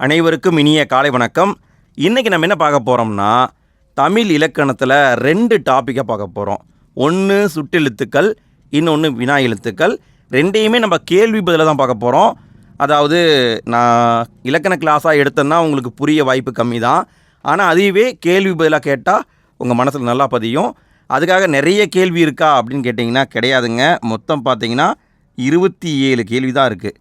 அனைவருக்கும் இனிய காலை வணக்கம். இன்றைக்கி நம்ம என்ன பார்க்க போகிறோம்னா, தமிழ் இலக்கணத்தில் 2 டாப்பிக்கை பார்க்க போகிறோம். ஒன்று சுட்டெழுத்துக்கள், இன்னொன்று வினா எழுத்துக்கள். ரெண்டையுமே நம்ம கேள்வி பதிலாக தான் பார்க்க போகிறோம். அதாவது நான் இலக்கண கிளாஸாக எடுத்தேன்னா உங்களுக்கு புரிய வாய்ப்பு கம்மி தான். ஆனால் அதுவே கேள்வி பதிலாக கேட்டால் உங்கள் மனசில் நல்லா பதியும். அதுக்காக நிறைய கேள்வி இருக்கா அப்படின்னு கேட்டிங்கன்னா கிடையாதுங்க. மொத்தம் பார்த்தீங்கன்னா 27 கேள்வி தான் இருக்குது.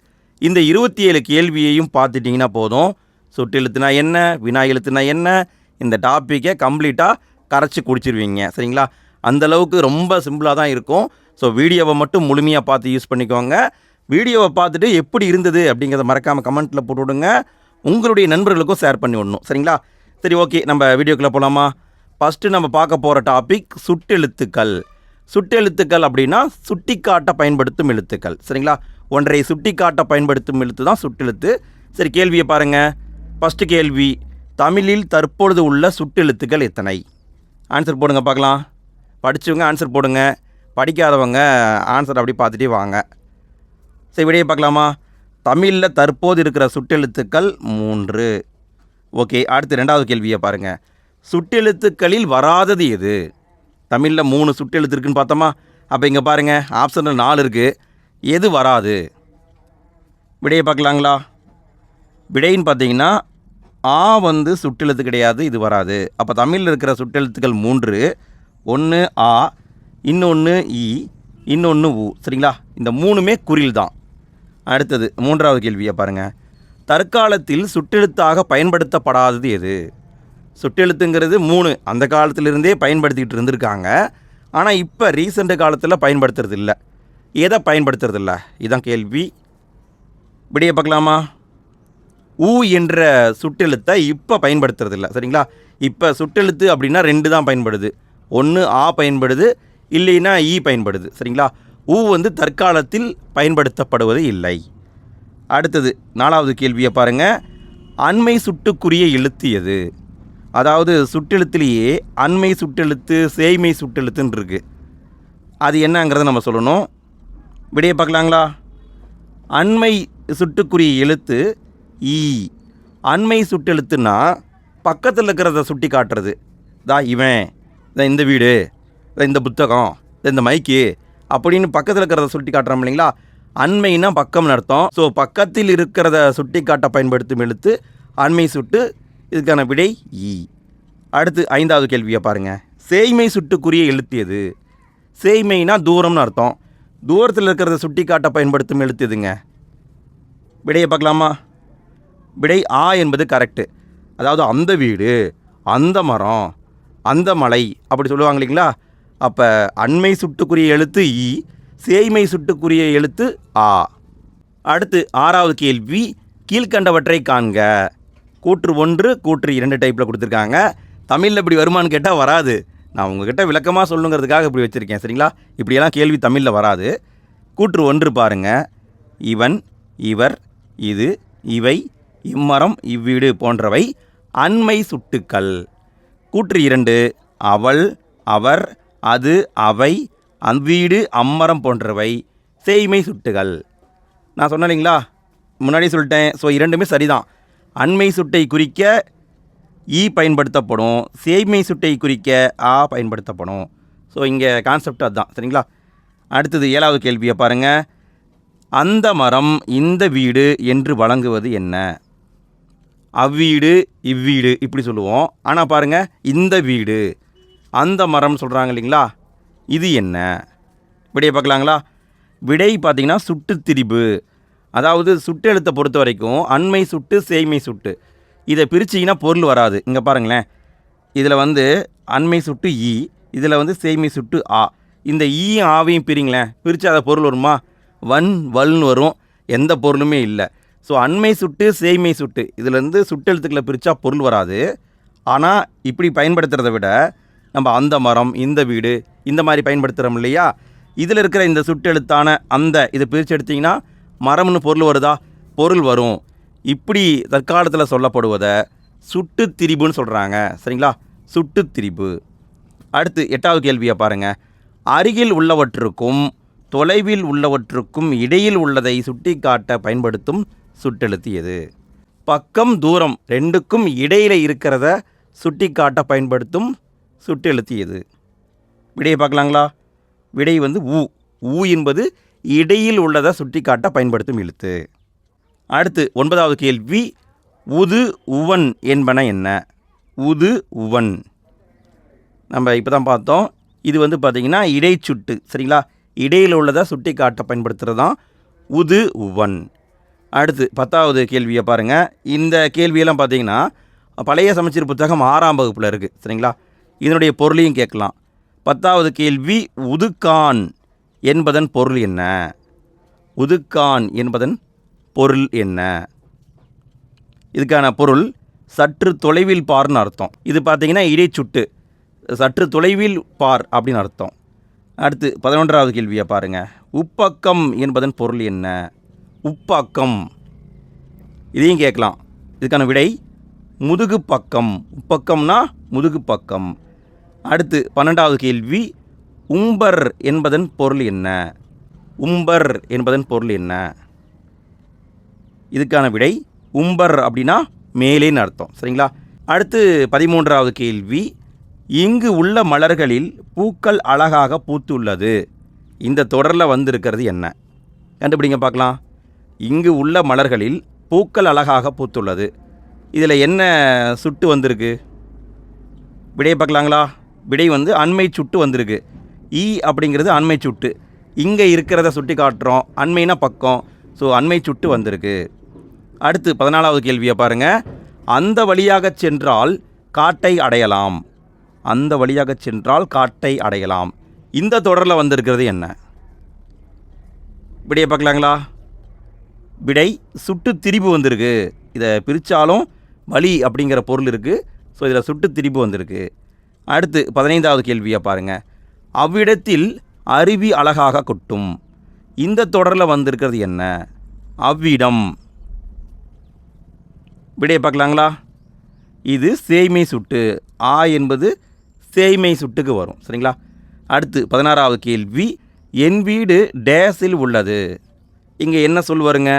இந்த 27 கேள்வியையும் பார்த்துட்டிங்கன்னா போதும். சுட்டெழுத்துனா என்ன, வினா எழுத்துனா என்ன, இந்த டாப்பிக்கை கம்ப்ளீட்டாக கரைச்சி குடிச்சிருவீங்க. சரிங்களா? அந்தளவுக்கு ரொம்ப சிம்பிளாக தான் இருக்கும். ஸோ வீடியோவை மட்டும் முழுமையாக பார்த்து யூஸ் பண்ணிக்கோங்க. வீடியோவை பார்த்துட்டு எப்படி இருந்தது அப்படிங்கிறத மறக்காமல் கமெண்ட்டில் போட்டு விடுங்க. உங்களுடைய நண்பர்களுக்கும் ஷேர் பண்ணி விடணும். சரிங்களா? சரி, ஓகே, நம்ம வீடியோக்குள்ளே போகலாமா? ஃபஸ்ட்டு நம்ம பார்க்க போகிற டாபிக் சுட்டெழுத்துக்கள். சுட்டெழுத்துக்கள் அப்படின்னா சுட்டிக்காட்ட பயன்படுத்தும் எழுத்துக்கள். சரிங்களா? ஒன்றை சுட்டிக்காட்ட பயன்படுத்தும் எழுத்து தான் சுட்டெழுத்து. சரி, கேள்வியை பாருங்கள். ஃபஸ்ட்டு கேள்வி, தமிழில் தற்பொழுது உள்ள சுட்டெழுத்துக்கள் எத்தனை? ஆன்சர் போடுங்க பார்க்கலாம். படித்தவங்க ஆன்சர் போடுங்க, படிக்காதவங்க ஆன்சர் அப்படி பார்த்துட்டே வாங்க. சரி, விடையை பார்க்கலாமா? தமிழில் தற்போது இருக்கிற சுட்டெழுத்துக்கள் 3. ஓகே, அடுத்து 2வது கேள்வியை பாருங்கள். சுட்டெழுத்துக்களில் வராதது எது? தமிழில் 3 சுட்டெழுத்து இருக்குன்னு பார்த்தோமா? அப்போ இங்கே பாருங்கள், ஆப்ஷனில் 4 இருக்குது. எது வராது? விடையை பார்க்கலாங்களா? விடைன்னு பார்த்தீங்கன்னா ஆ சுட்டெழுத்து கிடையாது, இது வராது. அப்போ தமிழில் இருக்கிற சுட்டெழுத்துக்கள் 3. ஒன்று ஆ, இன்னொன்று ஈ, இன்னொன்று ஊ. சரிங்களா? இந்த 3மே குறில் தான். அடுத்தது 3வது கேள்வியை பாருங்கள். தற்காலத்தில் சுட்டெழுத்தாக பயன்படுத்தப்படாதது எது? சுட்டெழுத்துங்கிறது 3 அந்த காலத்திலிருந்தே பயன்படுத்திக்கிட்டு இருந்திருக்காங்க. ஆனால் இப்போ ரீசெண்ட் காலத்தில் பயன்படுத்துறது இல்லை. எதை பயன்படுத்துறது இல்லை? இதுதான் கேள்வி. விடையை பார்க்கலாமா? ஊ என்ற சுட்டெழுத்தை இப்போ பயன்படுத்துறது இல்லை. சரிங்களா? இப்போ சுட்டெழுத்து அப்படின்னா 2 தான் பயன்படுது. ஒன்று ஆ பயன்படுது, இல்லைன்னா ஈ பயன்படுது. சரிங்களா? ஊ தற்காலத்தில் பயன்படுத்தப்படுவது இல்லை. அடுத்தது 4வது கேள்வியை பாருங்கள். அண்மை சுட்டுக்குரிய எழுத்து எது? அதாவது சுட்டெழுத்துலேயே அண்மை சுட்டெழுத்து, சேய்மை சுட்டெழுத்துன்னு இருக்குது. அது என்னங்கிறத நம்ம சொல்லணும். விடையை பார்க்கலாங்களா? அண்மை சுட்டுக்குரிய எழுத்து ஈ. அண்மை சுட்டெழுத்துன்னா பக்கத்தில் இருக்கிறத சுட்டி காட்டுறது. இவன், இந்த வீடு, இந்த புத்தகம், இந்த மைக்கு அப்படின்னு பக்கத்தில் இருக்கிறத சுட்டி காட்டுறோம் இல்லைங்களா? அண்மைன்னா பக்கம்னு அர்த்தம். ஸோ பக்கத்தில் இருக்கிறத சுட்டி காட்ட பயன்படுத்தும் எழுத்து அண்மை சுட்டு. இதுக்கான விடை ஈ. அடுத்து 5வது கேள்வியை பாருங்கள். சேய்மை சுட்டுக்குரிய எழுத்து எது? சேய்மைனா தூரம்னு அர்த்தம். தூரத்தில் இருக்கிறத சுட்டி காட்ட பயன்படுத்தும் எழுத்து எதுங்க? விடையை பார்க்கலாமா? விடை ஆ என்பது கரெக்டு. அதாவது அந்த வீடு, அந்த மரம், அந்த மலை அப்படி சொல்லுவாங்க இல்லைங்களா? அப்போ அண்மை சுட்டுக்குரிய எழுத்து ஈ, சேய்மை சுட்டுக்குரிய எழுத்து ஆ. அடுத்து 6வது கேள்வி, கீழ்கண்டவற்றை காண்க. கூற்று 1, கூற்று 2 டைப்பில் கொடுத்துருக்காங்க. தமிழில் இப்படி வருமானு கேட்டால் வராது. நான் உங்ககிட்ட விளக்கமாக சொல்லுங்கிறதுக்காக இப்படி வச்சுருக்கேன். சரிங்களா? இப்படியெல்லாம் கேள்வி தமிழில் வராது. கூற்று 1 பாருங்கள். இவன், இவர், இது, இவை, இம்மரம், இவ்வீடு போன்றவை அண்மை சுட்டுக்கள். கூற்று 2 அவள், அவர், அது, அவை, அவ்வீடு, அம்மரம் போன்றவை சேய்மை சுட்டுகள். நான் சொன்னேன் இல்லைங்களா? முன்னாடி சொல்லிட்டேன். ஸோ 2மே சரிதான். அண்மை சுட்டை குறிக்க ஈ பயன்படுத்தப்படும், சேய்மை சுட்டை குறிக்க ஆ பயன்படுத்தப்படும். ஸோ இங்கே கான்செப்ட் அதுதான். சரிங்களா? அடுத்தது 7வது கேள்வியை பாருங்கள். அந்த மரம் இந்த வீடு என்று வழங்குவது என்ன? அவ்வீடு, இவ்வீடு இப்படி சொல்லுவோம். ஆனால் பாருங்கள், இந்த வீடு, அந்த மரம் சொல்கிறாங்க இல்லைங்களா? இது என்ன? விடையை பார்க்கலாங்களா? விடை பார்த்திங்கன்னா சுட்டுத்திரிபு. அதாவது சுட்டெழுத்தை பொறுத்த வரைக்கும் அண்மை சுட்டு, சேய்மை சுட்டு இதை பிரிச்சிங்கன்னா பொருள் வராது. இங்கே பாருங்களேன், இதில் அண்மை சுட்டு ஈ, இதில் சேய்மை சுட்டு ஆ. இந்த ஈயும் ஆவையும் பிரிங்களேன், பிரித்து அதை பொருள் வருமா? வன், வல்னு வரும். எந்த பொருளுமே இல்லை. ஸோ அண்மை சுட்டு, சேய்மை சுட்டு இதிலேருந்து சுட்டெழுத்துக்களை பிரித்தா பொருள் வராது. ஆனால் இப்படி பயன்படுத்துகிறத விட நம்ம அந்த மரம், இந்த வீடு இந்த மாதிரி பயன்படுத்துகிறோம் இல்லையா? இதில் இருக்கிற இந்த சுட்டெழுத்தான அந்த இதை பிரித்து எடுத்திங்கன்னா மரம்னு பொருள் வருதா? பொருள் வரும். இப்படி தற்காலத்தில் சொல்லப்படுவதை சுட்டுத்திரிபுன்னு சொல்கிறாங்க. சரிங்களா? சுட்டுத்திரிபு. அடுத்து 8வது கேள்வியை பாருங்கள். அருகில் உள்ளவற்றுக்கும் தொலைவில் உள்ளவற்றுக்கும் இடையில் உள்ளதை சுட்டி காட்ட பயன்படுத்தும் சுட்டெழுத்து எது? பக்கம் தூரம் ரெண்டுக்கும் இடையில் இருக்கிறத சுட்டி காட்ட பயன்படுத்தும் சுட்டெழுத்து எது? விடையை பார்க்கலாங்களா? விடை வந்து ஊ. ஊ என்பது இடையில் உள்ளதை சுட்டி காட்ட பயன்படுத்தும் எழுத்து. அடுத்து 9வது கேள்வி, உது உவன் என்பன என்ன? உது உவன் நம்ம இப்போ தான் பார்த்தோம். இது வந்து பார்த்திங்கன்னா இடைச்சுட்டு, சரிங்களா? இடையில் உள்ளதை சுட்டி காட்ட பயன்படுத்துகிறது தான் உது உவன். அடுத்து 10வது கேள்வியை பாருங்கள். இந்த கேள்வியெல்லாம் பார்த்திங்கன்னா பழைய சமச்சீர் புத்தகம் 6ஆம் வகுப்பில் இருக்குது, சரிங்களா? இதனுடைய பொருளையும் கேட்கலாம். 10வது கேள்வி, உதுக்கான் என்பதன் பொருள் என்ன? உதுக்கான் என்பதன் பொருள் என்ன? இதுக்கான பொருள் சற்று தொலைவில் பார்னு அர்த்தம். இது பார்த்திங்கன்னா இடைச்சுட்டு, சற்று தொலைவில் பார் அப்படின்னு அர்த்தம். அடுத்து 11வது கேள்வியை பாருங்கள். உப்பக்கம் என்பதன் பொருள் என்ன? உப்பக்கம், இதையும் கேட்கலாம். இதுக்கான விடை முதுகு பக்கம். உப்பக்கம்னா முதுகு பக்கம். அடுத்து 12வது கேள்வி, உம்பர் என்பதன் பொருள் என்ன? உம்பர் என்பதன் பொருள் என்ன? இதுக்கான விடை உம்பர் அப்படின்னா மேலேன்னு அர்த்தம், சரிங்களா? அடுத்து 13வது கேள்வி, இங்கு உள்ள மலர்களில் பூக்கள் அழகாக பூத்துள்ளது. இந்த தொடரில் வந்திருக்கிறது என்ன? கண்டுபிடிங்க பார்க்கலாம். இங்கு உள்ள மலர்களில் பூக்கள் அழகாக பூத்துள்ளது. இதில் என்ன சுட்டு வந்திருக்கு? விடையை பார்க்கலாங்களா? விடை வந்து அண்மை சுட்டு வந்திருக்கு. ஈ அப்படிங்கிறது அண்மை சுட்டு. இங்கே இருக்கிறத சுட்டி காட்டுறோம். அண்மைனா பக்கம், ஸோ அண்மை சுட்டு வந்திருக்கு. அடுத்து 14வது கேள்வியை பாருங்கள். அந்த வழியாக சென்றால் காட்டை அடையலாம். அந்த வழியாக சென்றால் காட்டை அடையலாம். இந்த தொடரில் வந்திருக்கிறது என்ன? விடையை பார்க்கலாங்களா? விடை சுட்டு திரிபு வந்திருக்கு. இதை பிரித்தாலும் வழி அப்படிங்கிற பொருள் இருக்குது. ஸோ இதில் சுட்டு திரிபு வந்திருக்கு. அடுத்து 15வது கேள்வியை பாருங்கள். அவ்விடத்தில் அருவி அழகாக கொட்டும். இந்த தொடரில் வந்திருக்கிறது என்ன? அவ்விடம். விடையை பார்க்கலாங்களா? இது சேய்மை சுட்டு. ஆ என்பது சேய்மை சுட்டுக்கு வரும், சரிங்களா? அடுத்து 16வது கேள்வி, என் வீடு டேஸில் உள்ளது. இங்கே என்ன சொல் வருங்க?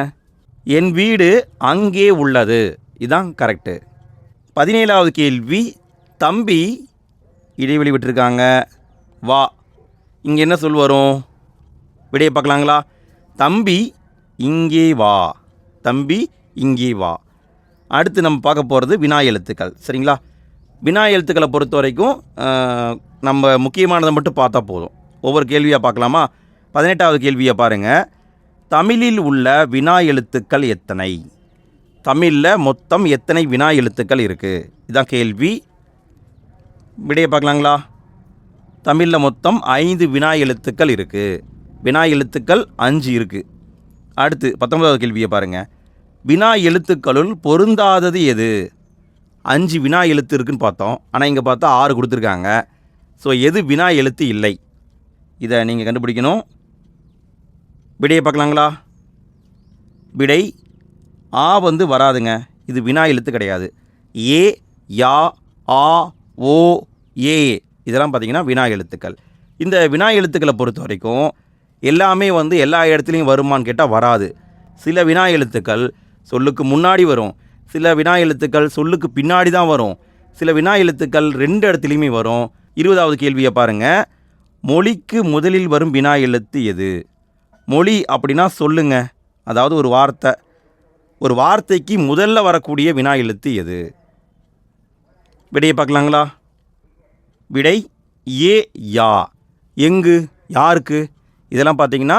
என் வீடு அங்கே உள்ளது. இதுதான் கரெக்டு. 17வது கேள்வி, தம்பி இடைவெளி விட்டுருக்காங்க, வா. இங்கே என்ன சொல் வரும்? விடையை பார்க்கலாங்களா? தம்பி இங்கே வா. தம்பி இங்கே வா. அடுத்து நம்ம பார்க்க போகிறது வினா எழுத்துக்கள், சரிங்களா? வினா எழுத்துக்களை பொறுத்த வரைக்கும் நம்ம முக்கியமானதை மட்டும் பார்த்தா போதும். ஒவ்வொரு கேள்வியாக பார்க்கலாமா? 18வது கேள்வியை பாருங்கள். தமிழில் உள்ள வினா எழுத்துக்கள் எத்தனை? தமிழில் மொத்தம் எத்தனை வினா எழுத்துக்கள் இருக்குது? இதுதான் கேள்வி. விடையை பார்க்கலாங்களா? தமிழில் மொத்தம் 5 வினா எழுத்துக்கள் இருக்குது. வினா எழுத்துக்கள் 5 இருக்குது. அடுத்து 19வது கேள்வியை பாருங்கள். வினா எழுத்துக்களுள் பொருந்தாதது எது? 5 வினா எழுத்து இருக்குதுன்னு பார்த்தோம். ஆனால் இங்கே பார்த்தா 6 கொடுத்துருக்காங்க. ஸோ எது வினா எழுத்து இல்லை? இதை நீங்கள் கண்டுபிடிக்கணும். விடையை பார்க்கலாங்களா? விடை ஆ வந்து வராதுங்க. இது வினா எழுத்து கிடையாது. ஏ, யா, ஆ, ஓ, ஏ இதெல்லாம் பார்த்திங்கன்னா வினா எழுத்துக்கள். இந்த வினா எழுத்துக்களை பொறுத்த வரைக்கும் எல்லாமே வந்து எல்லா இடத்துலையும் வருமானு கேட்டால் வராது. சில வினா எழுத்துக்கள் சொல்லுக்கு முன்னாடி வரும். சில வினா எழுத்துக்கள் சொல்லுக்கு பின்னாடி தான் வரும். சில வினா எழுத்துக்கள் 2 இடத்துலையுமே வரும். 20வது கேள்வியை பாருங்கள். மொழிக்கு முதலில் வரும் வினா எழுத்து எது? மொழி அப்படின்னா சொல்லுங்க, அதாவது ஒரு வார்த்தை. ஒரு வார்த்தைக்கு முதல்ல வரக்கூடிய வினா எழுத்து எது? விடையை பார்க்கலாங்களா? விடை ஏ, யா. எங்கு, யாருக்கு, இதெல்லாம் பார்த்தீங்கன்னா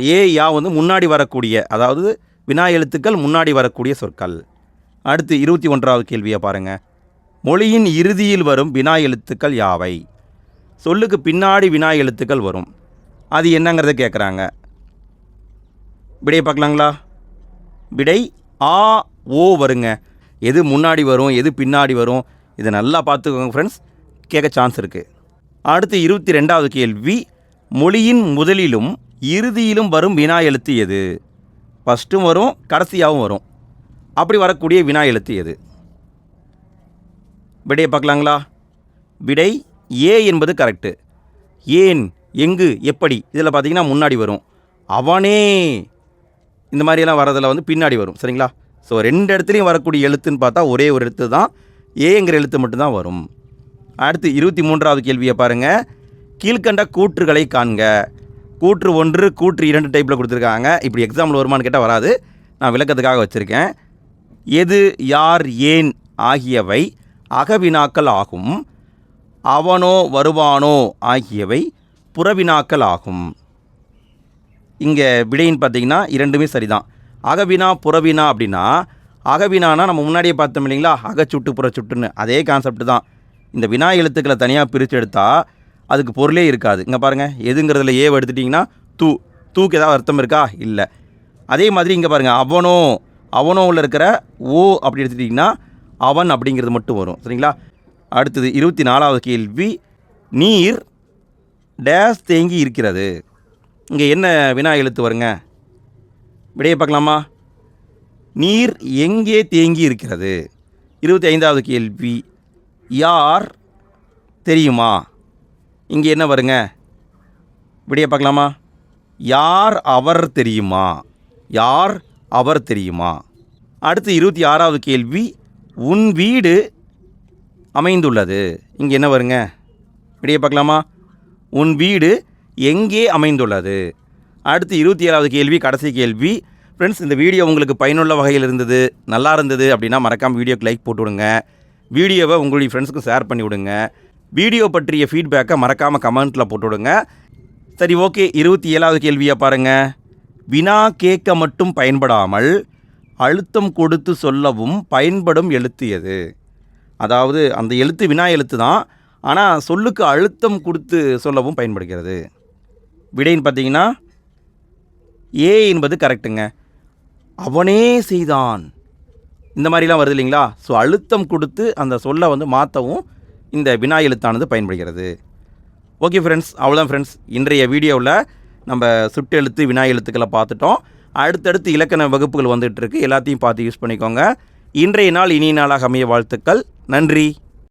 ஏ, யா வந்து முன்னாடி வரக்கூடிய, அதாவது வினா எழுத்துக்கள் முன்னாடி வரக்கூடிய சொற்கள். அடுத்து 21வது கேள்வியை பாருங்கள். மொழியின் இறுதியில் வரும் வினா எழுத்துக்கள் யாவை? சொல்லுக்கு பின்னாடி வினா எழுத்துக்கள் வரும். அது என்னங்கிறத கேட்குறாங்க. விடையை பார்க்கலாங்களா? விடை ஆ, ஓ வருங்க. எது முன்னாடி வரும், எது பின்னாடி வரும், இதை நல்லா பார்த்துக்கோங்க ஃப்ரெண்ட்ஸ், கேட்க சான்ஸ் இருக்குது. அடுத்து 22வது கேள்வி. மொழியின் முதலிலும் இறுதியிலும் வரும் வினா எழுத்து எது? ஃபஸ்ட்டும் வரும், கடைசியாகவும் வரும். அப்படி வரக்கூடிய வினா எழுத்து எது? விடையை பார்க்கலாங்களா? விடை ஏ என்பது கரெக்டு. ஏன், எங்கு, எப்படி இதில் பார்த்தீங்கன்னா முன்னாடி வரும். அவனே இந்த மாதிரியெல்லாம் வரதில் வந்து பின்னாடி வரும், சரிங்களா? ஸோ 2 இடத்துலையும் வரக்கூடிய எழுத்துன்னு பார்த்தா ஒரே ஒரு எழுத்து தான், ஏங்கிற எழுத்து மட்டும்தான் வரும். அடுத்து 23வது கேள்வியை பாருங்கள். கீழ்கண்ட கூற்றுகளை காண்க. கூற்று 1, கூற்று 2 டைப்பில் கொடுத்துருக்காங்க. இப்படி எக்ஸாம்பிள் வருமானு கேட்டால் வராது, நான் விளக்கத்துக்காக வச்சுருக்கேன். எது, யார், ஏன் ஆகியவை அகவினாக்கள் ஆகும். அவனோ வருவானோ ஆகியவை புறவினாக்கள் ஆகும். இங்கே விடைன்னு பார்த்தீங்கன்னா 2மே சரிதான். அகவினா புறவினா அப்படின்னா, அகவினானா நம்ம முன்னாடியே பார்த்தோம் இல்லைங்களா, அகச்சுட்டு புறச்சுட்டுன்னு, அதே கான்செப்ட் தான். இந்த வினா எழுத்துக்களை தனியாக பிரித்து எடுத்தால் அதுக்கு பொருளே இருக்காது. இங்கே பாருங்கள், எதுங்கிறதுல ஏவை எடுத்துட்டிங்கன்னா தூக்கு ஏதாவது அர்த்தம் இருக்கா, இல்லை. அதே மாதிரி இங்கே பாருங்கள், அவனோவில் இருக்கிற ஓ அப்படி எடுத்துட்டிங்கன்னா அவன் அப்படிங்கிறது மட்டும் வரும். சரிங்களா? அடுத்தது 24வது கேள்வி. நீர் டேஸ் தேங்கி இருக்கிறது. இங்கே என்ன வினா எழுத்து வருங்க? விடையை பார்க்கலாமா? நீர் எங்கே தேங்கி இருக்கிறது. 25வது கேள்வி. யார் தெரியுமா. இங்கே என்ன வருங்க? விடையை பார்க்கலாமா? யார் அவர் தெரியுமா. யார் அவர் தெரியுமா. அடுத்து 26வது கேள்வி. உன் வீடு அமைந்துள்ளது. இங்கே என்ன வருங்க? விடையை பார்க்கலாமா? உன் வீடு எங்கே அமைந்துள்ளது. அடுத்து 27வது கேள்வி, கடைசி கேள்வி. ஃப்ரெண்ட்ஸ், இந்த வீடியோ உங்களுக்கு பயனுள்ள வகையில் இருந்தது, நல்லா இருந்தது அப்படின்னா மறக்காமல் வீடியோக்கு லைக் போட்டு விடுங்க. வீடியோவை உங்களுடைய ஃப்ரெண்ட்ஸுக்கும் ஷேர் பண்ணி விடுங்க. வீடியோ பற்றிய ஃபீட்பேக்கை மறக்காமல் கமெண்ட்டில் போட்டு விடுங்க. சரி, ஓகே. 27வது கேள்வியை பாருங்கள். வினா கேட்க மட்டும் பயன்படாமல் அழுத்தம் கொடுத்து சொல்லவும் பயன்படும் எழுத்து எது. அதாவது அந்த எழுத்து வினா எழுத்து தான், ஆனால் சொல்லுக்கு அழுத்தம் கொடுத்து சொல்லவும் பயன்படுகிறது. விடைன்னு பார்த்தீங்கன்னா ஏ என்பது கரெக்டுங்க. அவனே செய்தான், இந்த மாதிரிலாம் வருது இல்லைங்களா. ஸோ அழுத்தம் கொடுத்து அந்த சொல்லை மாற்றவும் இந்த வினா எழுத்தானது பயன்படுகிறது. ஓகே ஃப்ரெண்ட்ஸ், அவ்வளோதான் ஃப்ரெண்ட்ஸ். இன்றைய வீடியோவில் நம்ம சுட்டு எழுத்து வினா எழுத்துக்களை பார்த்துட்டோம். அடுத்தடுத்து இலக்கண வகுப்புகள் வந்துகிட்டு இருக்கு, எல்லாத்தையும் பார்த்து யூஸ் பண்ணிக்கோங்க. இன்றைய நாள் இனிய நாளாக அமைய வாழ்த்துக்கள். நன்றி.